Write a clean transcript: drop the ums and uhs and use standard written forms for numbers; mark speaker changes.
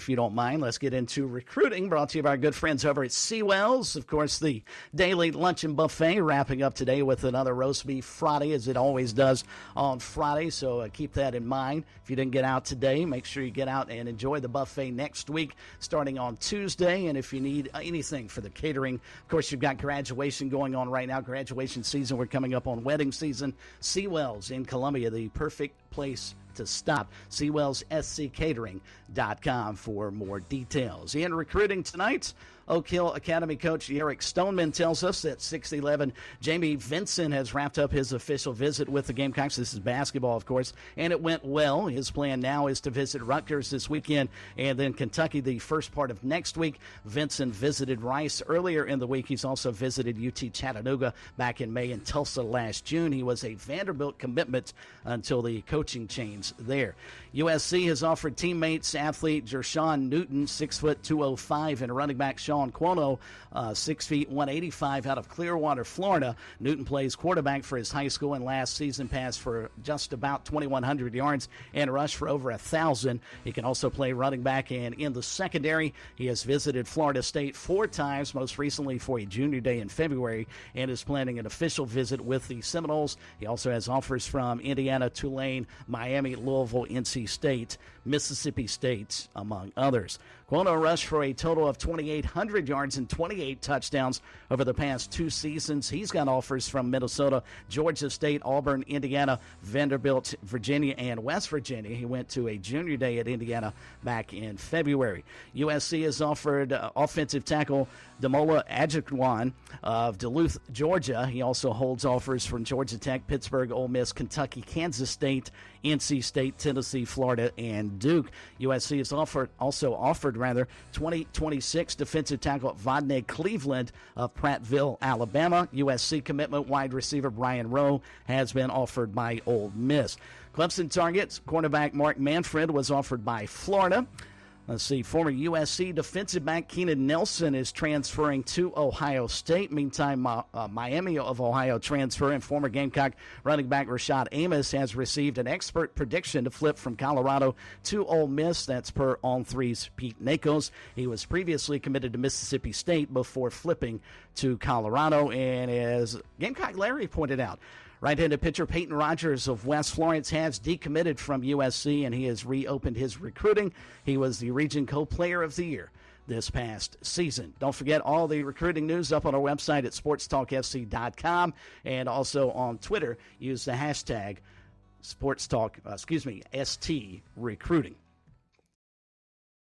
Speaker 1: if you don't mind, let's get into recruiting, brought to you by our good friends over at Seawells. Of course, the daily luncheon buffet wrapping up today with another roast beef Friday, as it always does on Friday, so keep that in mind. If you didn't get out today, make sure you get out and enjoy the buffet next week, starting on Tuesday. And if you need anything for the catering, of course, you've got graduation going on right now, graduation season. We're coming up on wedding season. Seawells in Columbia, the perfect place to stop. SeawellsSCCatering.com for more details. In recruiting tonight, Oak Hill Academy coach Eric Stoneman tells us that 6'11" Jamie Vincent has wrapped up his official visit with the Gamecocks. This is basketball, of course, and it went well. His plan now is to visit Rutgers this weekend and then Kentucky the first part of next week. Vincent visited Rice earlier in the week. He's also visited UT Chattanooga back in May and Tulsa last June. He was a Vanderbilt commitment until the coaching change there. USC has offered teammates athlete Jershawn Newton, 6'205", and running back Sean Cuono, 6'185", out of Clearwater, Florida. Newton plays quarterback for his high school and last season passed for just about 2,100 yards and rushed for over 1,000. He can also play running back, and in the secondary, he has visited Florida State 4 times, most recently for a junior day in February, and is planning an official visit with the Seminoles. He also has offers from Indiana, Tulane, Miami, Louisville, NC State, Mississippi State, among others. Cuono rushed for a total of 2,800 yards and 28 touchdowns over the past 2 seasons. He's got offers from Minnesota, Georgia State, Auburn, Indiana, Vanderbilt, Virginia, and West Virginia. He went to a junior day at Indiana back in February. USC has offered offensive tackle Damola Ajikwan of Duluth, Georgia. He also holds offers from Georgia Tech, Pittsburgh, Ole Miss, Kentucky, Kansas State, NC State, Tennessee, Florida, and Duke. USC has also offered 2026 defensive tackle Vadney Cleveland of Prattville, Alabama. USC commitment wide receiver Brian Rowe has been offered by Ole Miss. Clemson targets cornerback Mark Manfred was offered by Florida. Let's see, former USC defensive back Keenan Nelson is transferring to Ohio State. Meantime, Miami of Ohio transfer and former Gamecock running back Rashad Amos has received an expert prediction to flip from Colorado to Ole Miss. That's per On3's Pete Nakos. He was previously committed to Mississippi State before flipping to Colorado. And as Gamecock Larry pointed out, right-handed pitcher Peyton Rogers of West Florence has decommitted from USC, and he has reopened his recruiting. He was the Region Co-Player of the Year this past season. Don't forget all the recruiting news up on our website at sportstalkfc.com, and also on Twitter. Use the hashtag ST Recruiting.